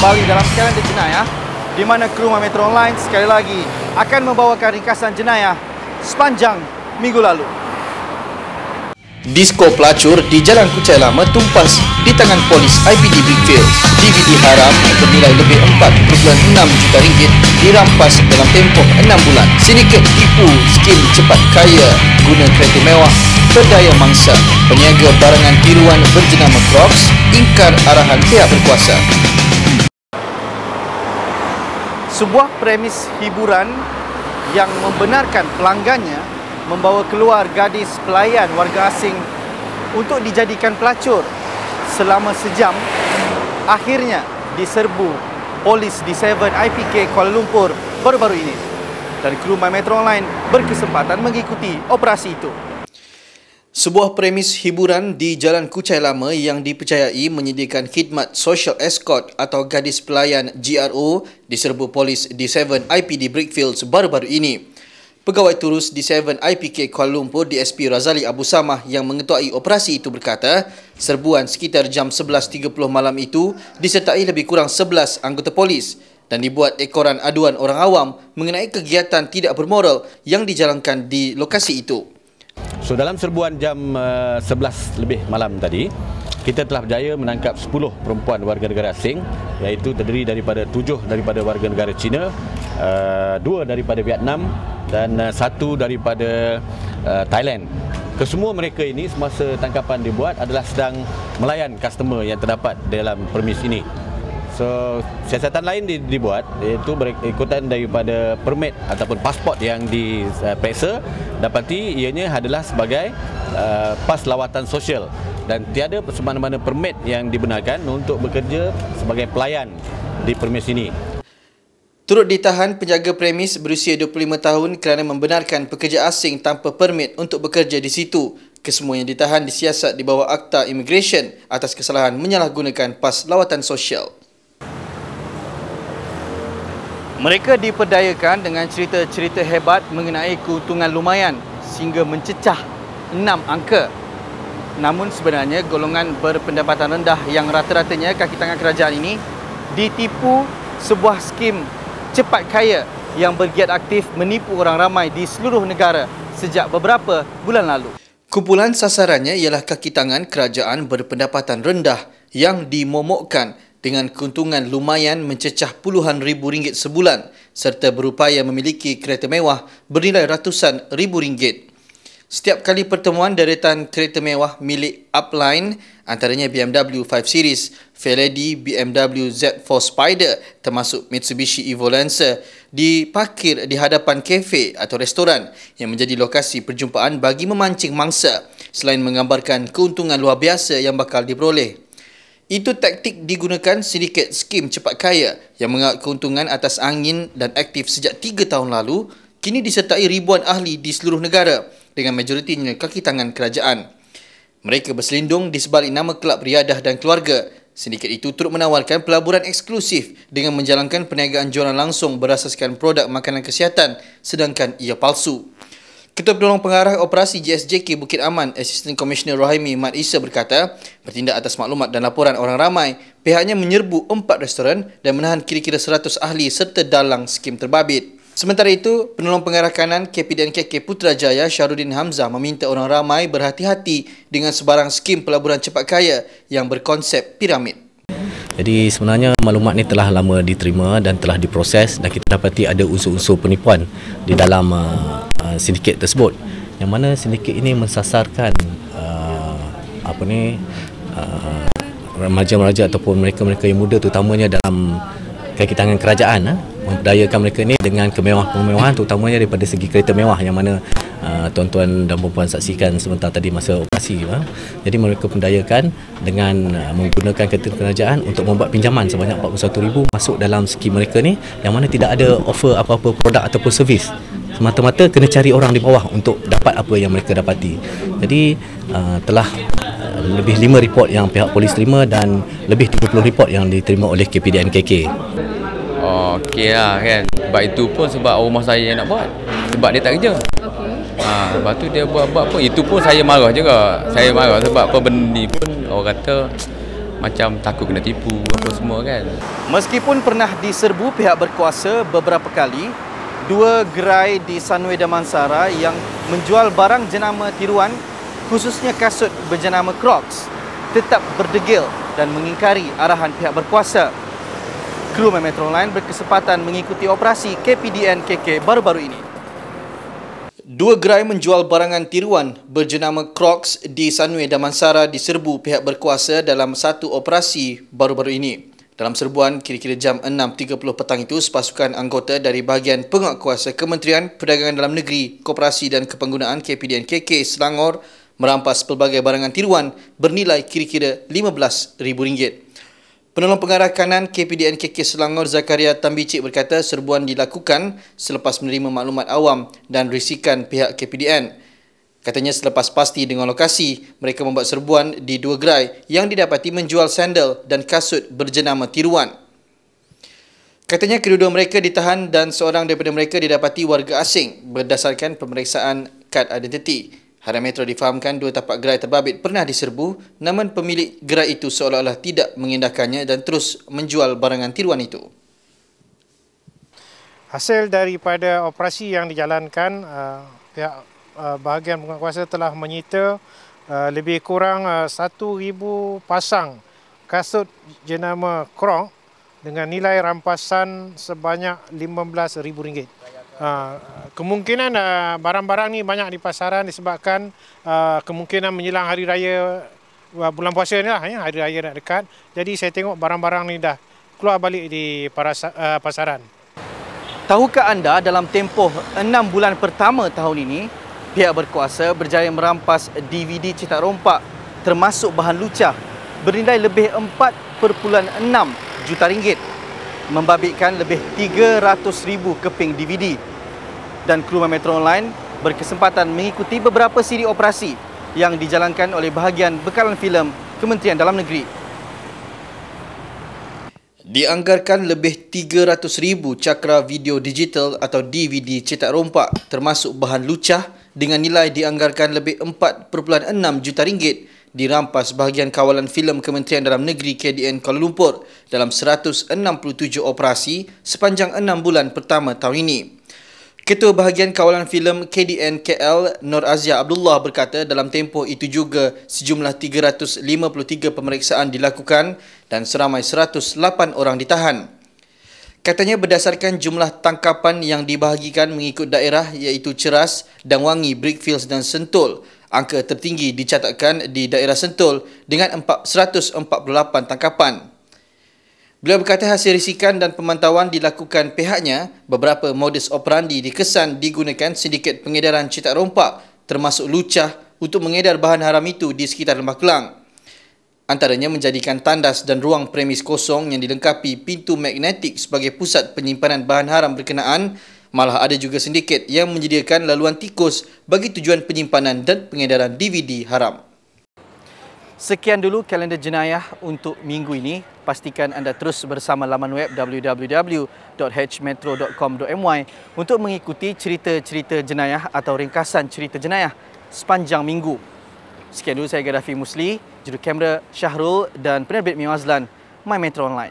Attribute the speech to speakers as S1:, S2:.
S1: kembali dalam kalender jenayah di mana kru Metro Online sekali lagi akan membawakan ringkasan jenayah sepanjang minggu lalu.
S2: Disko pelacur di Jalan Kuchai Lama tumpas di tangan polis IPD Brickfields. DVD haram bernilai lebih 4.6 juta ringgit dirampas dalam tempoh 6 bulan. Sindiket tipu skim cepat kaya guna kereta mewah berdaya mangsa. Peniaga barangan tiruan berjenama Crocs ingkar arahan pihak berkuasa.
S1: Sebuah premis hiburan yang membenarkan pelanggannya membawa keluar gadis pelayan warga asing untuk dijadikan pelacur selama sejam akhirnya diserbu polis di 7 IPK Kuala Lumpur baru-baru ini, dan kru My Metro Online berkesempatan mengikuti operasi itu.
S2: Sebuah premis hiburan di Jalan Kuchai Lama yang dipercayai menyediakan khidmat social escort atau gadis pelayan GRO diserbu polis di 7 IPD Brickfields baru-baru ini. Pegawai turus di 7 IPK Kuala Lumpur DSP Razali Abu Samah yang mengetuai operasi itu berkata, serbuan sekitar jam 11.30 malam itu disertai lebih kurang 11 anggota polis dan dibuat ekoran aduan orang awam mengenai kegiatan tidak bermoral yang dijalankan di lokasi itu.
S3: So dalam serbuan jam 11 lebih malam tadi, kita telah berjaya menangkap 10 perempuan warga negara asing, iaitu terdiri daripada 7 daripada warga negara China, 2 daripada Vietnam dan 1 daripada Thailand. Kesemua mereka ini semasa tangkapan dibuat adalah sedang melayan customer yang terdapat dalam premis ini. So siasatan lain dibuat, iaitu berikutan daripada permit ataupun pasport yang diperiksa, dapati ianya adalah sebagai pas lawatan sosial dan tiada semana-mana permit yang dibenarkan untuk bekerja sebagai pelayan di premis ini.
S2: Turut ditahan penjaga premis berusia 25 tahun kerana membenarkan pekerja asing tanpa permit untuk bekerja di situ. Kesemua yang ditahan disiasat di bawah Akta Immigration atas kesalahan menyalahgunakan pas lawatan sosial.
S1: Mereka diperdayakan dengan cerita-cerita hebat mengenai keuntungan lumayan sehingga mencecah 6 angka. Namun sebenarnya golongan berpendapatan rendah yang rata-ratanya kaki tangan kerajaan ini ditipu sebuah skim cepat kaya yang bergiat aktif menipu orang ramai di seluruh negara sejak beberapa bulan lalu.
S2: Kumpulan sasarannya ialah kaki tangan kerajaan berpendapatan rendah yang dimomokkan dengan keuntungan lumayan mencecah puluhan ribu ringgit sebulan serta berupaya memiliki kereta mewah bernilai ratusan ribu ringgit. Setiap kali pertemuan deretan kereta mewah milik upline, antaranya BMW 5 Series, Fairlady, BMW Z4 Spider termasuk Mitsubishi Evo Lancer, diparkir di hadapan kafe atau restoran yang menjadi lokasi perjumpaan bagi memancing mangsa selain menggambarkan keuntungan luar biasa yang bakal diperoleh. Itu taktik digunakan sindiket skim cepat kaya yang mengaut keuntungan atas angin dan aktif sejak 3 tahun lalu, kini disertai ribuan ahli di seluruh negara dengan majoritinya kaki tangan kerajaan. Mereka berselindung di sebalik nama kelab riadah dan keluarga. Sindiket itu turut menawarkan pelaburan eksklusif dengan menjalankan perniagaan jualan langsung berasaskan produk makanan kesihatan sedangkan ia palsu. Ketua Penolong Pengarah Operasi JSJK Bukit Aman, Assistant Commissioner Rohaimi Mat Isa berkata, bertindak atas maklumat dan laporan orang ramai, pihaknya menyerbu 4 restoran dan menahan kira-kira 100 ahli serta dalang skim terbabit. Sementara itu, Penolong Pengarah Kanan KPDNKK Putrajaya Syarudin Hamzah meminta orang ramai berhati-hati dengan sebarang skim pelaburan cepat kaya yang berkonsep piramid.
S4: Jadi sebenarnya maklumat ini telah lama diterima dan telah diproses dan kita dapati ada unsur-unsur penipuan di dalam sindiket tersebut. Yang mana sindiket ini mensasarkan remaja-remaja ataupun mereka-mereka yang muda terutamanya dalam kaki tangan kerajaan, memperdayakan mereka ini dengan kemewahan terutamanya daripada segi kereta mewah yang mana tuan-tuan dan puan-puan saksikan sebentar tadi masa operasi. Jadi mereka pendayakan dengan menggunakan kereta kerajaan untuk membuat pinjaman sebanyak 41,000 masuk dalam skim mereka ni yang mana tidak ada offer apa-apa produk ataupun servis. Semata-mata kena cari orang di bawah untuk dapat apa yang mereka dapati. Jadi telah lebih 5 report yang pihak polis terima dan lebih 70 report yang diterima oleh KPDNKK.
S5: Okey lah kan. Sebab itu pun sebab rumah saya yang nak buat. Sebab dia tak kerja. Lepas tu dia buat apa. Itu pun saya marah juga. Saya marah sebab apa benda ni pun orang kata macam takut kena tipu apa semua kan.
S1: Meskipun pernah diserbu pihak berkuasa beberapa kali, dua gerai di Sunway Damansara yang menjual barang jenama tiruan, khususnya kasut berjenama Crocs, tetap berdegil dan mengingkari arahan pihak berkuasa. Kru Metroline berkesempatan mengikuti operasi KPDN KK baru-baru ini.
S2: Dua gerai menjual barangan tiruan berjenama Crocs di Sunway Damansara diserbu pihak berkuasa dalam satu operasi baru-baru ini. Dalam serbuan kira-kira jam 6.30 petang itu, sepasukan anggota dari bahagian penguatkuasa Kementerian Perdagangan Dalam Negeri, Koperasi dan Kepenggunaan KPDN KK Selangor merampas pelbagai barangan tiruan bernilai kira-kira RM15,000. Penolong Pengarah Kanan KPDN KK Selangor Zakaria Tambicik berkata serbuan dilakukan selepas menerima maklumat awam dan risikan pihak KPDN. Katanya selepas pasti dengan lokasi, mereka membuat serbuan di dua gerai yang didapati menjual sandal dan kasut berjenama tiruan. Katanya kedua-dua mereka ditahan dan seorang daripada mereka didapati warga asing berdasarkan pemeriksaan kad identiti. Harian Metro difahamkan dua tapak gerai terbabit pernah diserbu, namun pemilik gerai itu seolah-olah tidak mengindahkannya dan terus menjual barangan tiruan itu.
S6: Hasil daripada operasi yang dijalankan, pihak bahagian penguatkuasa telah menyita lebih kurang 1,000 pasang kasut jenama Crocs dengan nilai rampasan sebanyak RM15,000. Kemungkinan barang-barang ni banyak di pasaran disebabkan kemungkinan menjelang hari raya bulan puasa ni lah, hari raya nak dekat. Jadi saya tengok barang-barang ni dah keluar balik di pasaran.
S1: Tahukah anda dalam tempoh 6 bulan pertama tahun ini, pihak berkuasa berjaya merampas DVD cetak rompak termasuk bahan lucah bernilai lebih RM4.6 juta, membabitkan lebih 300,000 keping DVD. Dan kru Metroline berkesempatan mengikuti beberapa siri operasi yang dijalankan oleh bahagian bekalan filem Kementerian Dalam Negeri.
S2: Dianggarkan lebih 300,000 cakra video digital atau DVD cetak rompak termasuk bahan lucah dengan nilai dianggarkan lebih RM4.6 juta dirampas bahagian kawalan filem Kementerian Dalam Negeri KDN Kuala Lumpur dalam 167 operasi sepanjang 6 bulan pertama tahun ini. Ketua Bahagian Kawalan Filem KDN KL Nur Azia Abdullah berkata dalam tempoh itu juga sejumlah 353 pemeriksaan dilakukan dan seramai 108 orang ditahan. Katanya berdasarkan jumlah tangkapan yang dibahagikan mengikut daerah iaitu Ceras, Dangwangi, Brickfields dan Sentul, angka tertinggi dicatatkan di daerah Sentul dengan 148 tangkapan. Beliau berkata hasil risikan dan pemantauan dilakukan pihaknya, beberapa modus operandi dikesan digunakan sindiket pengedaran cetak rompak termasuk lucah untuk mengedar bahan haram itu di sekitar Lembah Kelang. Antaranya menjadikan tandas dan ruang premis kosong yang dilengkapi pintu magnetik sebagai pusat penyimpanan bahan haram berkenaan. Malah ada juga sindiket yang menyediakan laluan tikus bagi tujuan penyimpanan dan pengedaran DVD haram.
S1: Sekian dulu kalender jenayah untuk minggu ini. Pastikan anda terus bersama laman web www.hmetro.com.my untuk mengikuti cerita-cerita jenayah atau ringkasan cerita jenayah sepanjang minggu. Sekian dulu, saya Gaddafi Musli, juru kamera Syahrul dan penerbit Mia Azlan, My Metro Online.